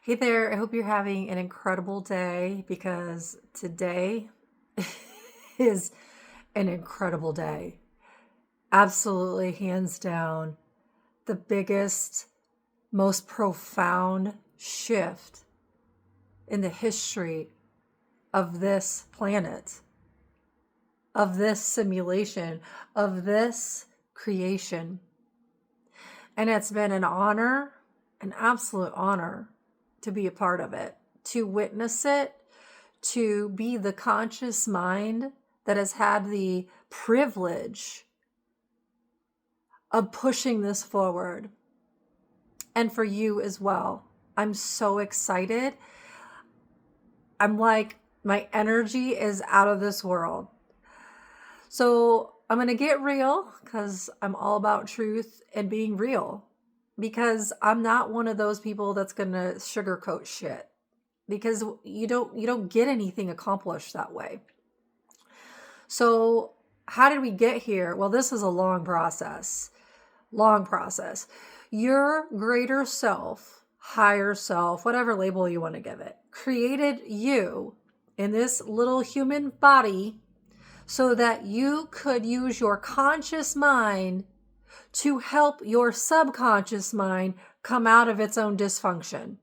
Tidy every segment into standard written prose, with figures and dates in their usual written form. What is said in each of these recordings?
Hey there, I hope you're having an incredible day because today is an incredible day. Absolutely, hands down, the biggest, most profound shift in the history of this planet, of this simulation, of this creation. And it's been an honor, an absolute honor to be a part of it, to witness it, to be the conscious mind that has had the privilege of pushing this forward. And for you as well. I'm so excited. I'm like, my energy is out of this world. So I'm going to get real because I'm all about truth and being real. Because I'm not one of those people that's going to sugarcoat shit. Because you don't get anything accomplished that way. So how did we get here? Well, this is a long process. Long process. Your greater self, higher self, whatever label you want to give it, created you in this little human body so that you could use your conscious mind to help your subconscious mind come out of its own dysfunction,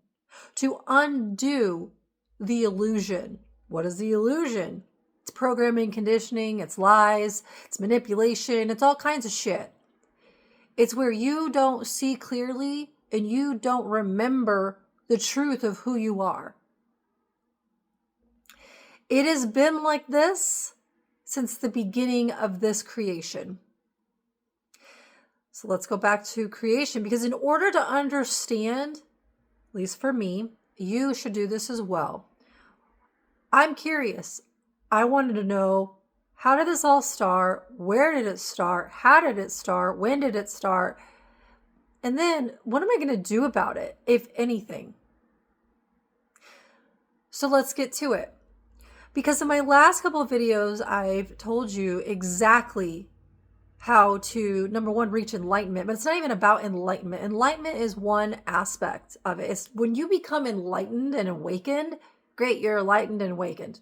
to undo the illusion. What is the illusion? It's programming, conditioning, it's lies, it's manipulation, it's all kinds of shit. It's where you don't see clearly and you don't remember the truth of who you are. It has been like this since the beginning of this creation. So let's go back to creation, because in order to understand, at least for me, you should do this as well. I'm curious. I wanted to know, how did this all start? Where did it start? How did it start? When did it start? And then what am I going to do about it, if anything? So let's get to it. Because in my last couple of videos, I've told you exactly how to, number one, reach enlightenment. But it's not even about enlightenment. Enlightenment is one aspect of it. It's when you become enlightened and awakened, great, you're enlightened and awakened.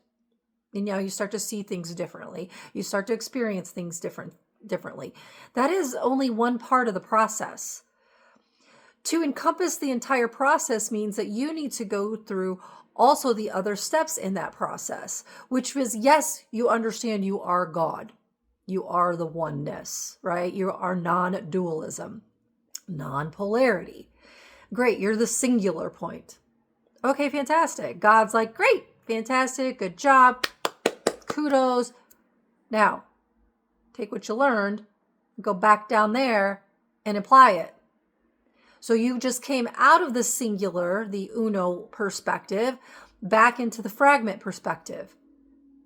And now you start to see things differently. You start to experience things differently. That is only one part of the process. To encompass the entire process means that you need to go through also the other steps in that process, which is, yes, you understand you are God. You are the oneness, right? You are non-dualism, non-polarity. Great, you're the singular point. Okay, fantastic. God's like, great, fantastic, good job, kudos. Now, take what you learned, go back down there and apply it. So you just came out of the singular, the uno perspective, back into the fragment perspective,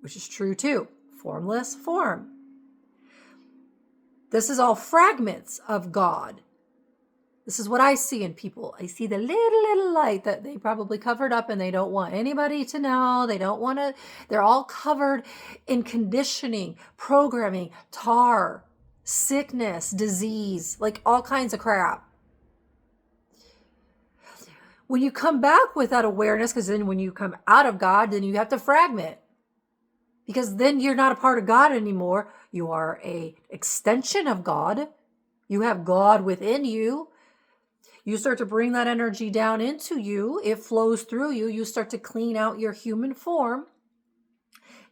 which is true too. Formless form. This is all fragments of God. This is what I see in people. I see the little light that they probably covered up and they don't want anybody to know. They don't want to, they're all covered in conditioning, programming, tar, sickness, disease, like all kinds of crap. When you come back with that awareness, because then when you come out of God, then you have to fragment. Because then you're not a part of God anymore. You are an extension of God. You have God within you. You start to bring that energy down into you. It flows through you. You start to clean out your human form.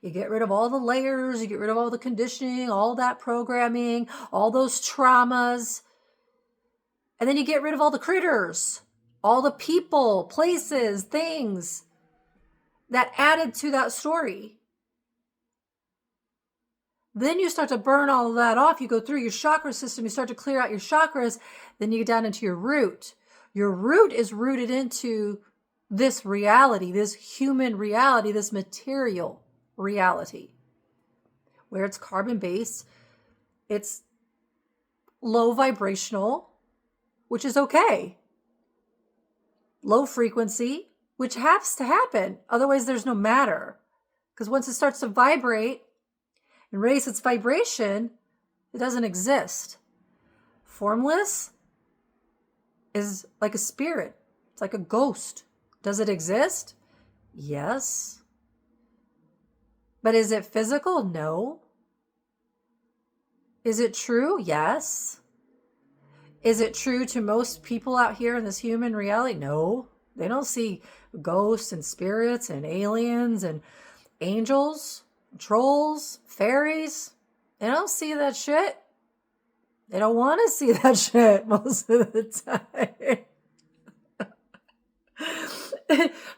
You get rid of all the layers. You get rid of all the conditioning, all that programming, all those traumas. And then you get rid of all the critters, all the people, places, things that added to that story. Then you start to burn all of that off. You go through your chakra system. You start to clear out your chakras. Then you get down into your root. Your root is rooted into this reality, this human reality, this material reality, where it's carbon-based. It's low vibrational, which is okay. Low frequency, which has to happen. Otherwise, there's no matter. Because once it starts to vibrate and raise its vibration, it doesn't exist. Formless is like a spirit. It's like a ghost. Does it exist? Yes. But is it physical? No. Is it true? Yes. Is it true to most people out here in this human reality? No. They don't see ghosts and spirits and aliens and angels, trolls, fairies. They don't see that shit. They don't want to see that shit most of the time.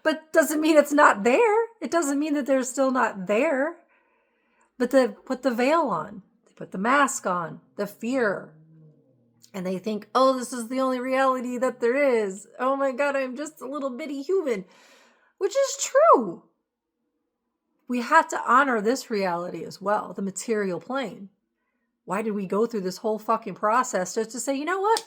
But doesn't mean it's not there. It doesn't mean that they're still not there. But they put the veil on. They put the mask on. The fear. And they think, oh, this is the only reality that there is. Oh my God, I'm just a little bitty human. Which is true. We have to honor this reality as well, the material plane. Why did we go through this whole fucking process just to say, you know what?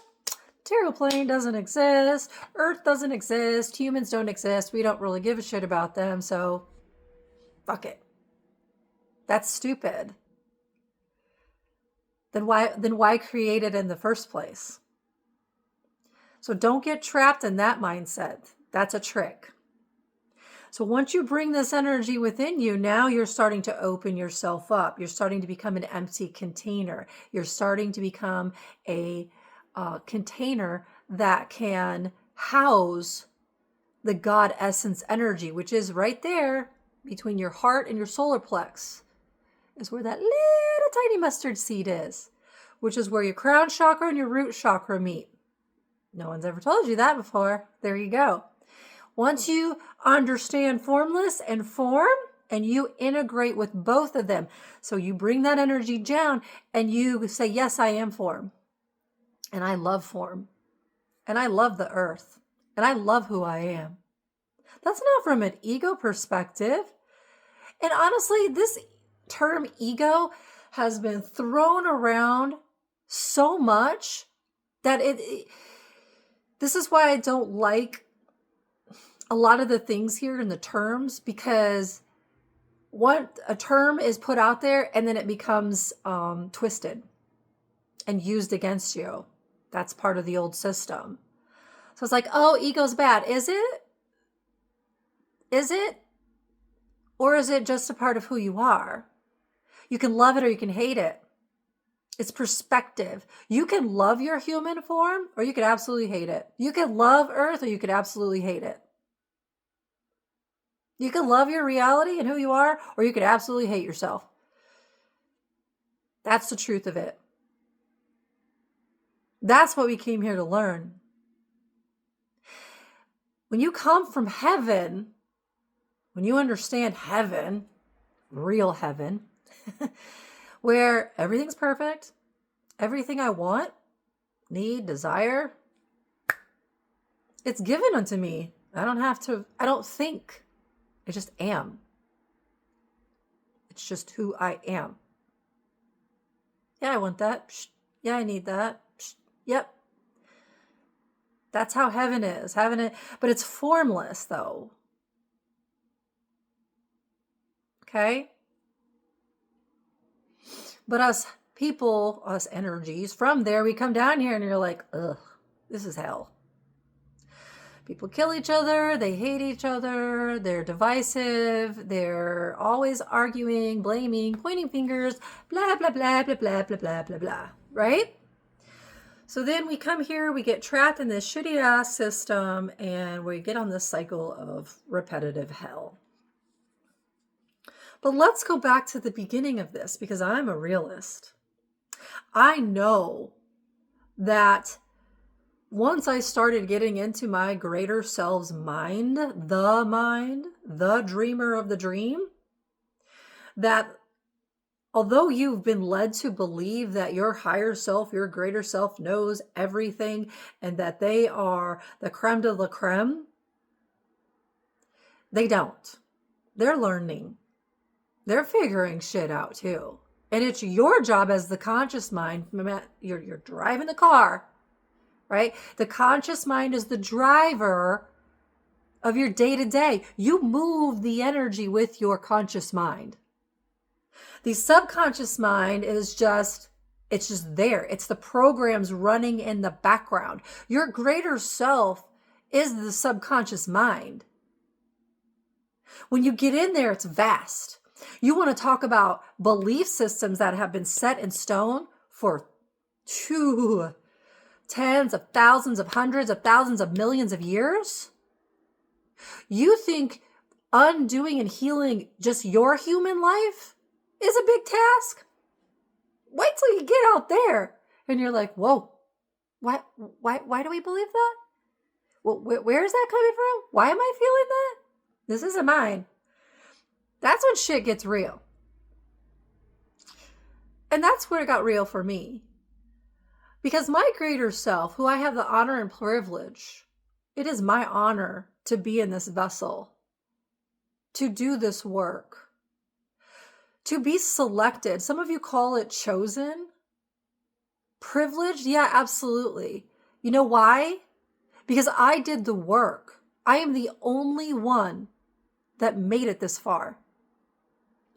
Material plane doesn't exist. Earth doesn't exist. Humans don't exist. We don't really give a shit about them. So fuck it. That's stupid. Then why create it in the first place? So don't get trapped in that mindset. That's a trick. So once you bring this energy within you, now you're starting to open yourself up. You're starting to become an empty container. You're starting to become a container that can house the God essence energy, which is right there between your heart and your solar plex, is where that little tiny mustard seed is, which is where your crown chakra and your root chakra meet. No one's ever told you that before. There you go. Once you understand formless and form, and you integrate with both of them, so you bring that energy down and you say, yes, I am form. And I love form. And I love the earth. And I love who I am. That's not from an ego perspective. And honestly, this term ego has been thrown around so much that this is why I don't like a lot of the things here in the terms, because a term is put out there and then it becomes twisted and used against you. That's part of the old system. So it's like, oh, ego's bad. Is it? Is it? Or is it just a part of who you are? You can love it or you can hate it. It's perspective. You can love your human form or you could absolutely hate it. You can love Earth or you could absolutely hate it. You can love your reality and who you are, or you could absolutely hate yourself. That's the truth of it. That's what we came here to learn. When you come from heaven, when you understand heaven, real heaven, where everything's perfect, everything I want, need, desire, it's given unto me. I don't think. I just am. It's just who I am. Yeah, I want that. Yeah, I need that. Yep. That's how heaven is. But it's formless though. Okay? But us people, us energies, from there we come down here and you're like, ugh, this is hell. People kill each other, they hate each other, they're divisive, they're always arguing, blaming, pointing fingers, blah, blah, blah, blah, blah, blah, blah, blah, blah, right? So then we come here, we get trapped in this shitty ass system, and we get on this cycle of repetitive hell. But let's go back to the beginning of this, because I'm a realist. I know that once I started getting into my greater self's mind, the dreamer of the dream, that although you've been led to believe that your higher self, your greater self knows everything and that they are the creme de la creme, they don't. They're learning. They're figuring shit out too. And it's your job as the conscious mind, you're driving the car, right? The conscious mind is the driver of your day-to-day. You move the energy with your conscious mind. The subconscious mind is just there. It's the programs running in the background. Your greater self is the subconscious mind. When you get in there, it's vast. You want to talk about belief systems that have been set in stone for tens of thousands of hundreds of thousands of millions of years? You think undoing and healing just your human life is a big task? Wait till you get out there and you're like, whoa, why do we believe that? Well, where is that coming from? Why am I feeling that? This isn't mine. That's when shit gets real. And that's where it got real for me. Because my greater self, who I have the honor and privilege, it is my honor to be in this vessel, to do this work, to be selected. Some of you call it chosen. Privileged? Yeah, absolutely. You know why? Because I did the work. I am the only one that made it this far.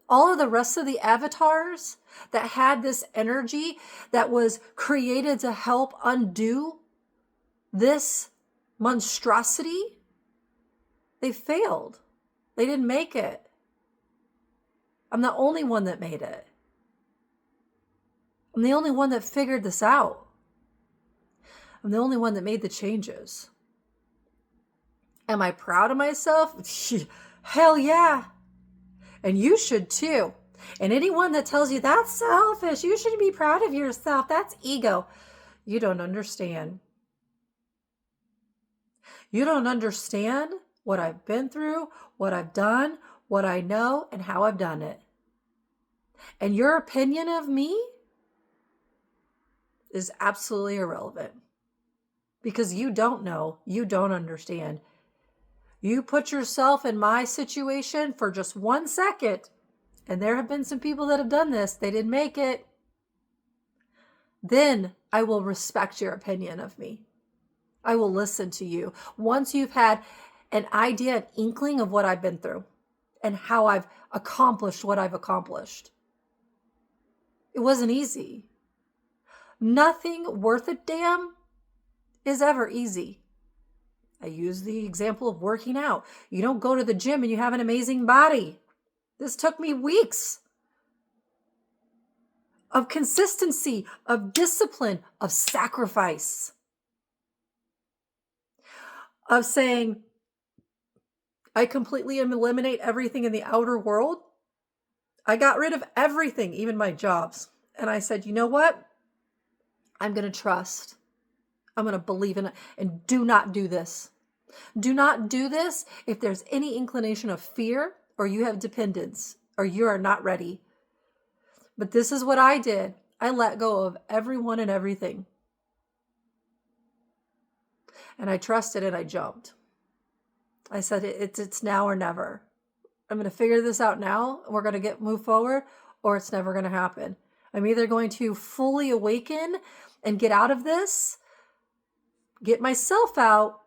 All of the rest of the avatars that had this energy that was created to help undo this monstrosity, they failed. They didn't make it. I'm the only one that made it. I'm the only one that figured this out. I'm the only one that made the changes. Am I proud of myself? Hell yeah. And you should too. And anyone that tells you that's selfish, you shouldn't be proud of yourself, that's ego. You don't understand. You don't understand what I've been through, what I've done, what I know, and how I've done it. And your opinion of me is absolutely irrelevant. Because you don't know, you don't understand. You put yourself in my situation for just 1 second, and there have been some people that have done this, they didn't make it. Then I will respect your opinion of me. I will listen to you. Once you've had an idea, an inkling of what I've been through and how I've accomplished what I've accomplished. It wasn't easy. Nothing worth a damn is ever easy. I use the example of working out. You don't go to the gym and you have an amazing body. This took me weeks of consistency, of discipline, of sacrifice, of saying, I completely eliminate everything in the outer world. I got rid of everything, even my jobs. And I said, you know what? I'm going to trust. I'm going to believe in it and do not do this. Do not do this if there's any inclination of fear or you have dependence or you are not ready. But this is what I did. I let go of everyone and everything. And I trusted and I jumped. I said, it's now or never. I'm going to figure this out now. We're going to move forward or it's never going to happen. I'm either going to fully awaken and get out of this, get myself out,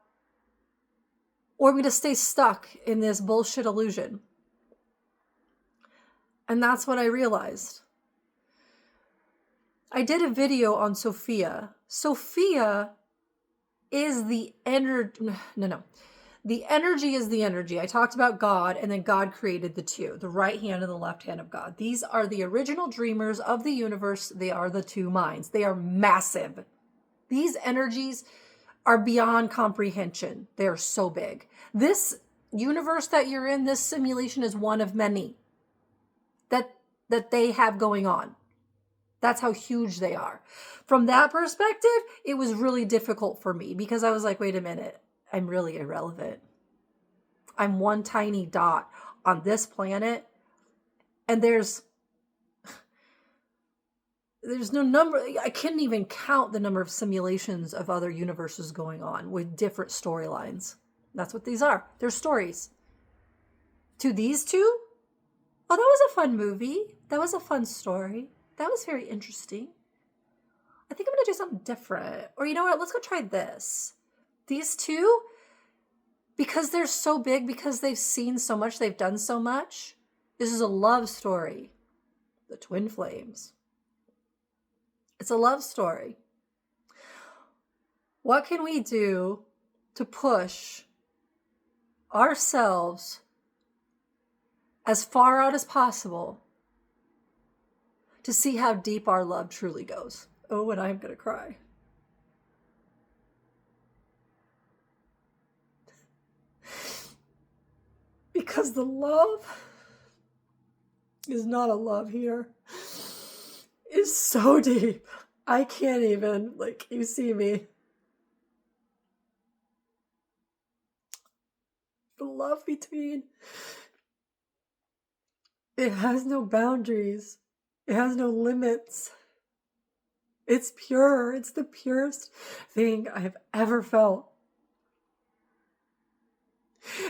or I'm going to stay stuck in this bullshit illusion. And that's what I realized. I did a video on Sophia. Sophia is the energy. No. The energy is the energy. I talked about God, and then God created the two, the right hand and the left hand of God. These are the original dreamers of the universe. They are the two minds. They are massive. These energies are beyond comprehension. They are so big. This universe that you're in, this simulation is one of many that they have going on. That's how huge they are. From that perspective, it was really difficult for me because I was like, wait a minute, I'm really irrelevant. I'm one tiny dot on this planet, and there's no number. I couldn't even count the number of simulations of other universes going on with different storylines. That's what these are. They're stories. To these two, oh, that was a fun movie. That was a fun story. That was very interesting. I think I'm going to do something different. Or you know what? Let's go try this. These two, because they're so big, because they've seen so much, they've done so much. This is a love story. The twin flames. It's a love story. What can we do to push ourselves as far out as possible to see how deep our love truly goes. Oh, and I'm going to cry. Because the love is not a love here. It's so deep. I can't even, like, you see me. The love between, it has no boundaries. It has no limits. It's pure. It's the purest thing I have ever felt.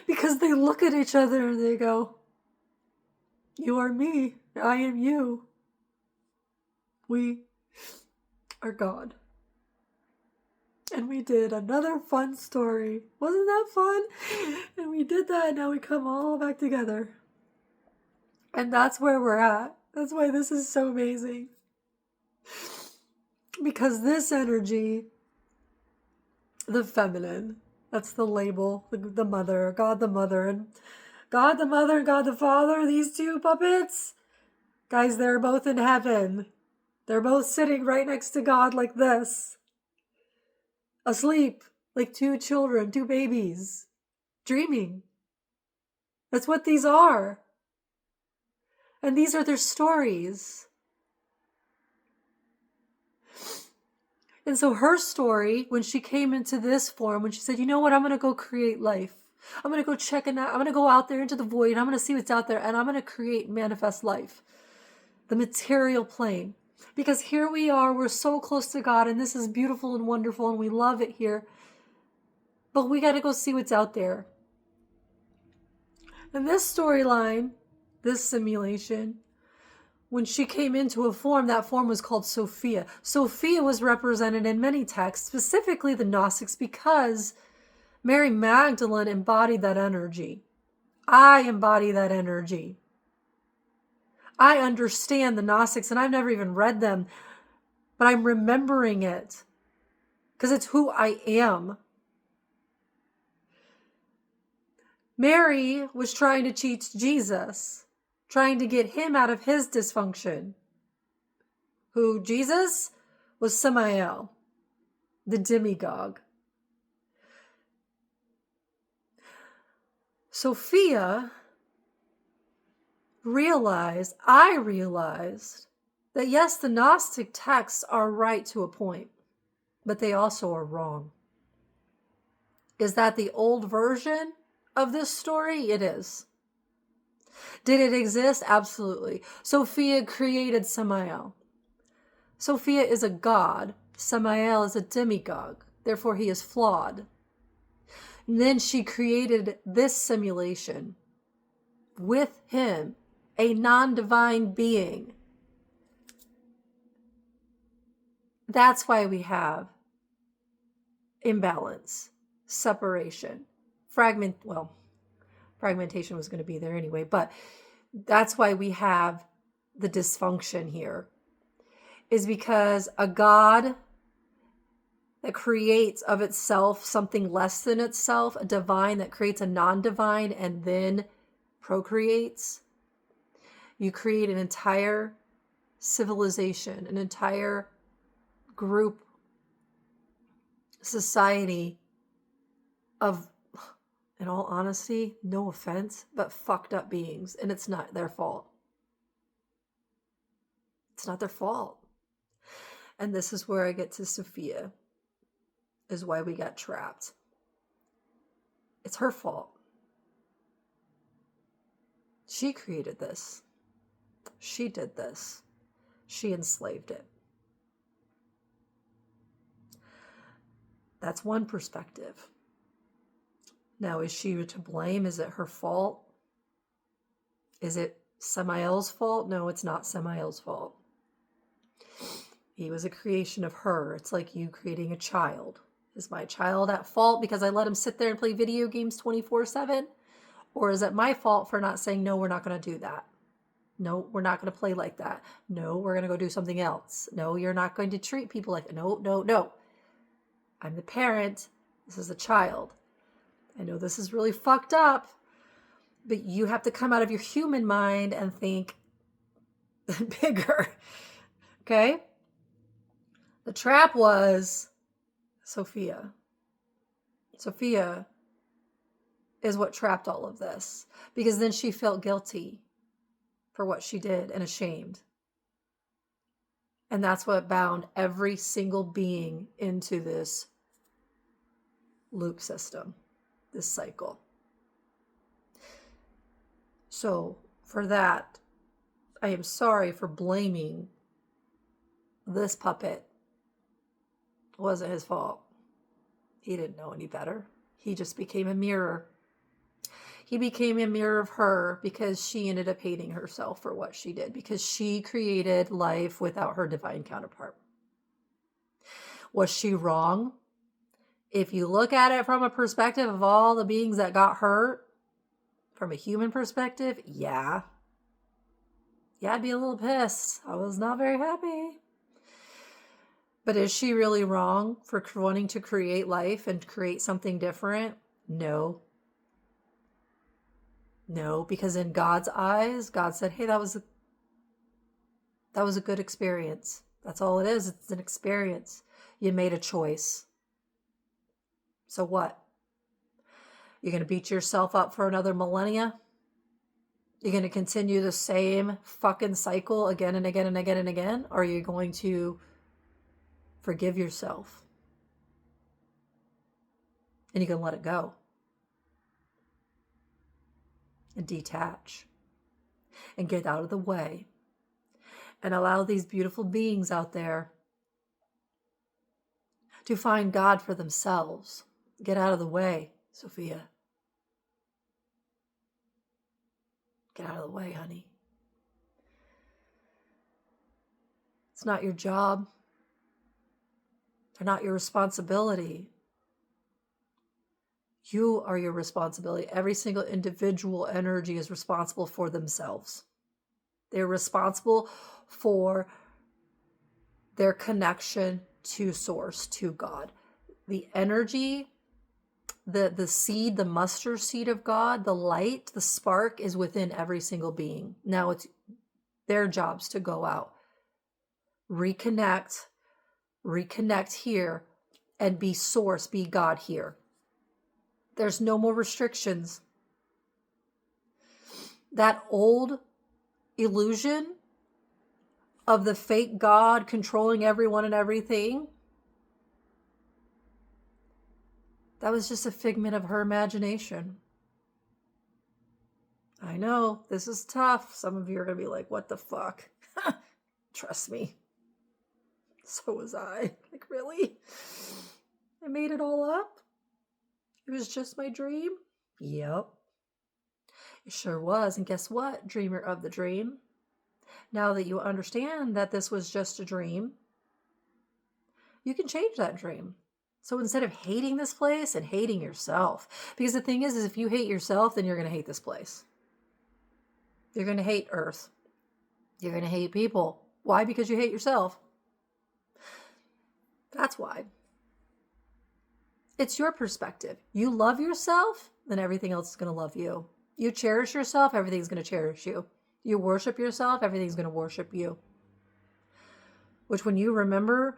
Because they look at each other and they go, you are me, I am you. We are God. And we did another fun story. Wasn't that fun? And we did that, and now we come all back together. And that's where we're at. That's why this is so amazing. Because this energy, the feminine, that's the label, the mother, God the mother, and God the mother and God the father, these two puppets, guys, they're both in heaven. They're both sitting right next to God like this, asleep, like two children, two babies, dreaming. That's what these are. And these are their stories. And so her story, when she came into this form, when she said, you know what, I'm going to go create life. I'm going to go check it out. I'm going to go out there into the void. I'm going to see what's out there. And I'm going to create, manifest life. The material plane. Because here we are, we're so close to God, and this is beautiful and wonderful, and we love it here. But we got to go see what's out there. And this storyline, this simulation, when she came into a form, that form was called Sophia. Sophia was represented in many texts, specifically the Gnostics, because Mary Magdalene embodied that energy. I embody that energy. I understand the Gnostics, and I've never even read them, but I'm remembering it because it's who I am. Mary was trying to teach Jesus, trying to get him out of his dysfunction. Who Jesus was Samael, the demagogue. Sophia I realized that yes, the Gnostic texts are right to a point, but they also are wrong. Is that the old version of this story? It is. Did it exist? Absolutely. Sophia created Samael. Sophia is a god. Samael is a demagogue. Therefore, he is flawed. And then she created this simulation with him, a non-divine being. That's why we have imbalance, separation, fragmentation was going to be there anyway, but that's why we have the dysfunction here, is because a God that creates of itself something less than itself, a divine that creates a non-divine and then procreates, you create an entire civilization, an entire group, society of, in all honesty, no offense, but fucked up beings. And it's not their fault. It's not their fault. And this is where I get to Sophia, is why we got trapped. It's her fault. She created this. She did this. She enslaved it. That's one perspective. Now, is she to blame? Is it her fault? Is it Samael's fault? No, it's not Samael's fault. He was a creation of her. It's like you creating a child. Is my child at fault because I let him sit there and play video games 24/7? Or is it my fault for not saying, no, we're not going to do that? No, we're not going to play like that. No, we're going to go do something else. No, you're not going to treat people like that. No, no, no. I'm the parent. This is a child. I know this is really fucked up, But you have to come out of your human mind and think bigger. Okay? The trap was Sophia. Sophia is what trapped all of this, because then she felt guilty for what she did and ashamed. And that's what bound every single being into this loop system, this cycle. So for that, I am sorry for blaming this puppet. It wasn't his fault. He didn't know any better. He just became a mirror. He became a mirror of her because she ended up hating herself for what she did, because she created life without her divine counterpart. Was she wrong? If you look at it from a perspective of all the beings that got hurt, from a human perspective, yeah. Yeah, I'd be a little pissed. I was not very happy. But is she really wrong for wanting to create life and create something different? No. No, because in God's eyes, God said, hey, that was a good experience. That's all it is. It's an experience. You made a choice. So what? You're going to beat yourself up for another millennia? You're going to continue the same fucking cycle again and again and again and again? Or are you going to forgive yourself? And you can let it go. And detach. And get out of the way. And allow these beautiful beings out there to find God for themselves. Get out of the way, Sophia. Get out of the way, honey. It's not your job. They're not your responsibility. You are your responsibility. Every single individual energy is responsible for themselves. They're responsible for their connection to Source, to God. The energy, the seed, the mustard seed of God, the light, the spark is within every single being. Now it's their jobs to go out, reconnect here, and be Source, be God here. There's no more restrictions. That old illusion of the fake God controlling everyone and everything, that was just a figment of her imagination. I know, this is tough. Some of you are going to be like, what the fuck? Trust me. So was I. Like, really? I made it all up? It was just my dream? Yep. It sure was. And guess what, dreamer of the dream? Now that you understand that this was just a dream, you can change that dream. So instead of hating this place and hating yourself, because the thing is if you hate yourself, then you're going to hate this place. You're going to hate Earth. You're going to hate people. Why? Because you hate yourself. That's why. It's your perspective. You love yourself, then everything else is going to love you. You cherish yourself, everything's going to cherish you. You worship yourself, everything's going to worship you. Which when you remember,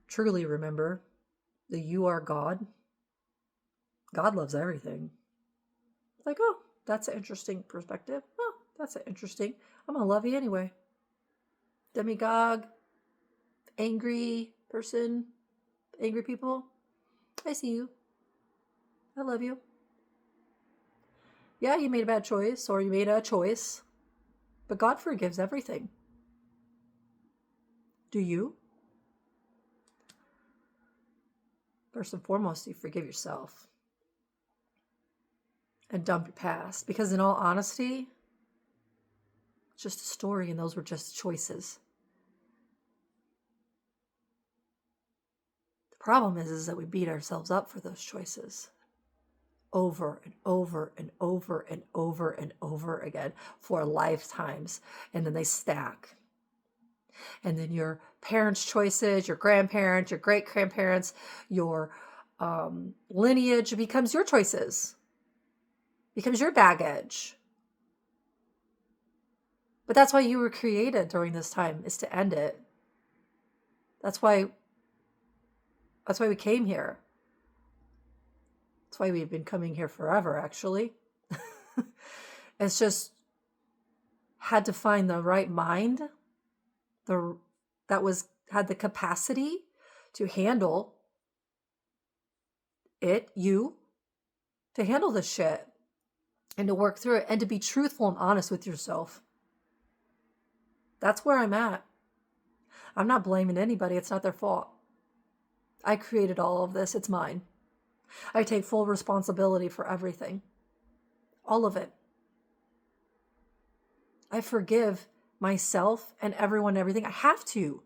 truly remember, that you are God, God loves everything. It's like, oh, that's an interesting perspective. Oh, that's an interesting. I'm going to love you anyway. Demigod, angry person, angry people. I see you. I love you. Yeah, you made a bad choice, or you made a choice, but God forgives everything. Do you? First and foremost, you forgive yourself and dump your past, because in all honesty, it's just a story, and those were just choices. The problem is that we beat ourselves up for those choices over and over and over and over and over again for lifetimes, and then they stack. And then your parents' choices, your grandparents, your great-grandparents, your lineage becomes your choices. becomes your baggage. But that's why you were created during this time, is to end it. That's why we came here. That's why we've been coming here forever, actually. It's just had to find the right mind that had the capacity to handle to handle this shit and to work through it and to be truthful and honest with yourself. That's where I'm at. I'm not blaming anybody. It's not their fault. I created all of this. It's mine. I take full responsibility for everything. All of it. I forgive myself and everyone and everything. I have to.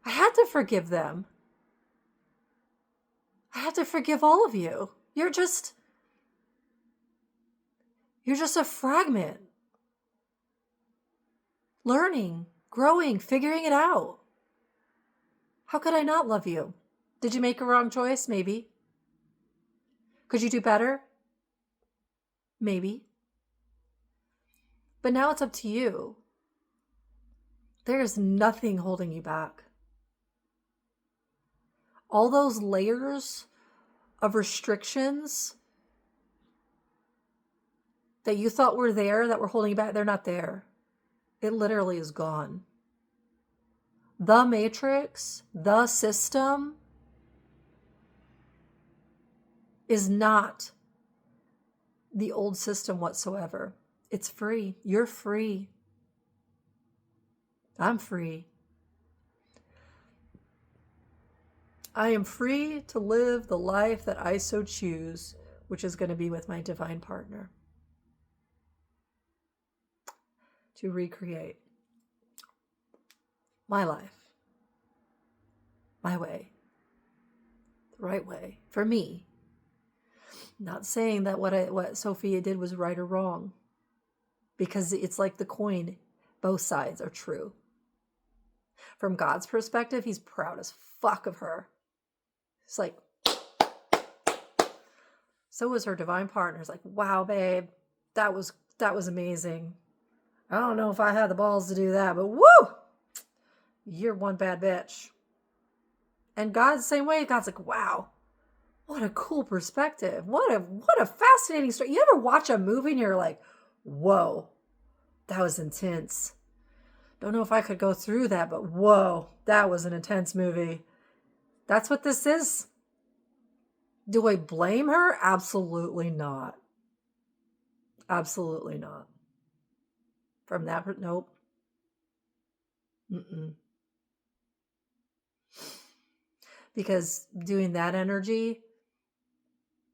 I had to forgive them. I had to forgive all of you. You're just a fragment. Learning, growing, figuring it out. How could I not love you? Did you make a wrong choice? Maybe. Could you do better? Maybe. But now it's up to you. There's nothing holding you back. All those layers of restrictions that you thought were there, that were holding you back, they're not there. It literally is gone. The matrix, the system is not the old system whatsoever. It's free. You're free. I'm free. I am free to live the life that I so choose, which is going to be with my divine partner. To recreate my life, my way, the right way for me. Not saying that what Sophia did was right or wrong, because it's like the coin, both sides are true. From God's perspective, he's proud as fuck of her. It's like, so was her divine partner. It's like, wow, babe, that was amazing. I don't know if I had the balls to do that, but woo, you're one bad bitch. And God's the same way. God's like, wow, what a cool perspective. What a fascinating story. You ever watch a movie and you're like, whoa, that was intense. Don't know if I could go through that, but whoa, that was an intense movie. That's what this is. Do I blame her? Absolutely not. Absolutely not. From that, nope. Because doing that energy,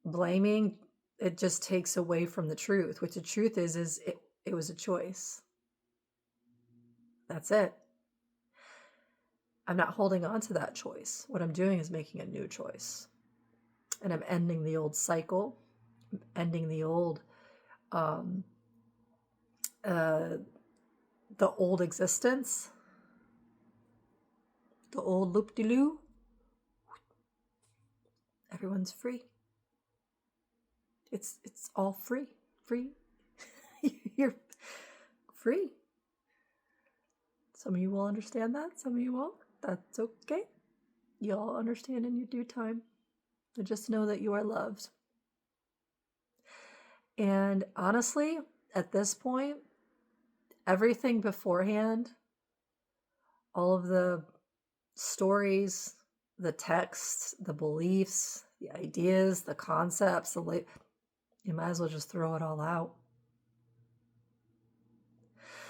blaming, it just takes away from the truth, which the truth is it was a choice. That's it. I'm not holding on to that choice. What I'm doing is making a new choice. And I'm ending the old cycle, ending the old, the old existence, the old loop-de-loo. Everyone's free. It's all free. You're free. Some of you will understand that. Some of you won't. That's okay. You'll understand in your due time. But just know that you are loved. And honestly, at this point, everything beforehand, all of the stories, the texts, the beliefs, the ideas, the concepts, you might as well just throw it all out.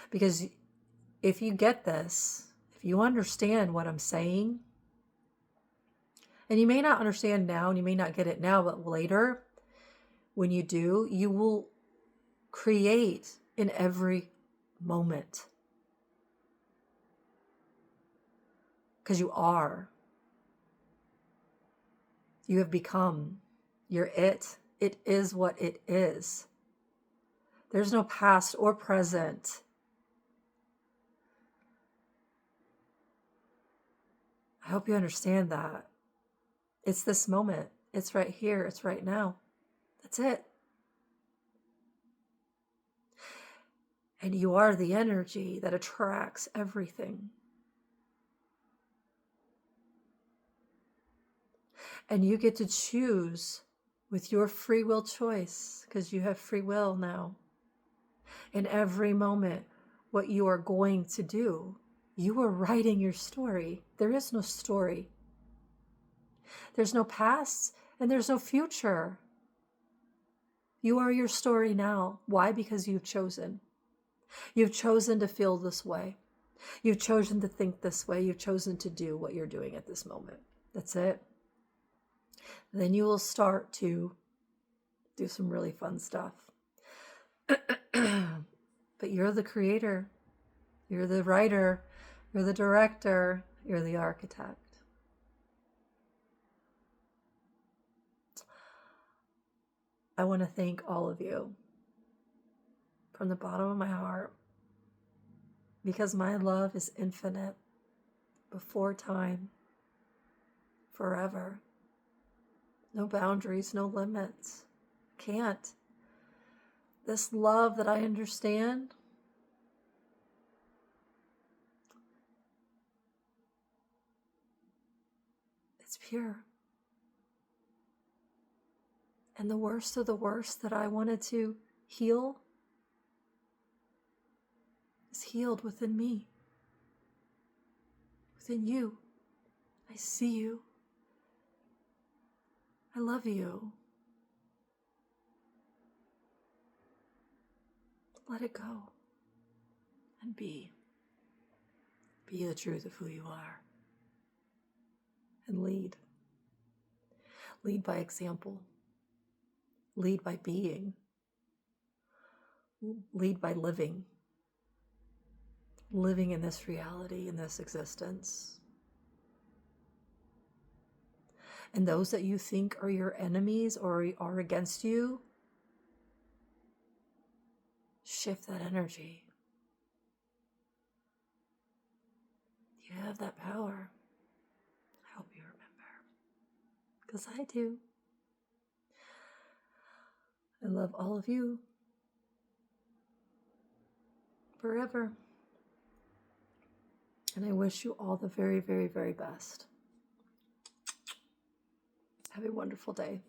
Because if you get this, if you understand what I'm saying, and you may not understand now and you may not get it now, but later, when you do, you will create in every moment. Because you are. You have become. You're it. It is what it is. There's no past or present. I hope you understand that. It's this moment. It's right here. It's right now. That's it. And you are the energy that attracts everything. And you get to choose with your free will choice, because you have free will now. In every moment, what you are going to do, you are writing your story. There is no story. There's no past and there's no future. You are your story now. Why? Because you've chosen. You've chosen to feel this way. You've chosen to think this way. You've chosen to do what you're doing at this moment. That's it. Then you will start to do some really fun stuff. But you're the creator. You're the writer. You're the director. You're the architect. I want to thank all of you from the bottom of my heart, because my love is infinite, before time, forever. No boundaries, no limits. Can't. This love that I understand, it's pure. And the worst of the worst that I wanted to heal is healed within me, within you. I see you. I love you. Let it go and be. Be the truth of who you are. And lead. Lead by example. Lead by being. Lead by living. Living in this reality, in this existence. And those that you think are your enemies or are against you, shift that energy. You have that power. I hope you remember, because I do. I love all of you forever. And I wish you all the very, very, very best. Have a wonderful day.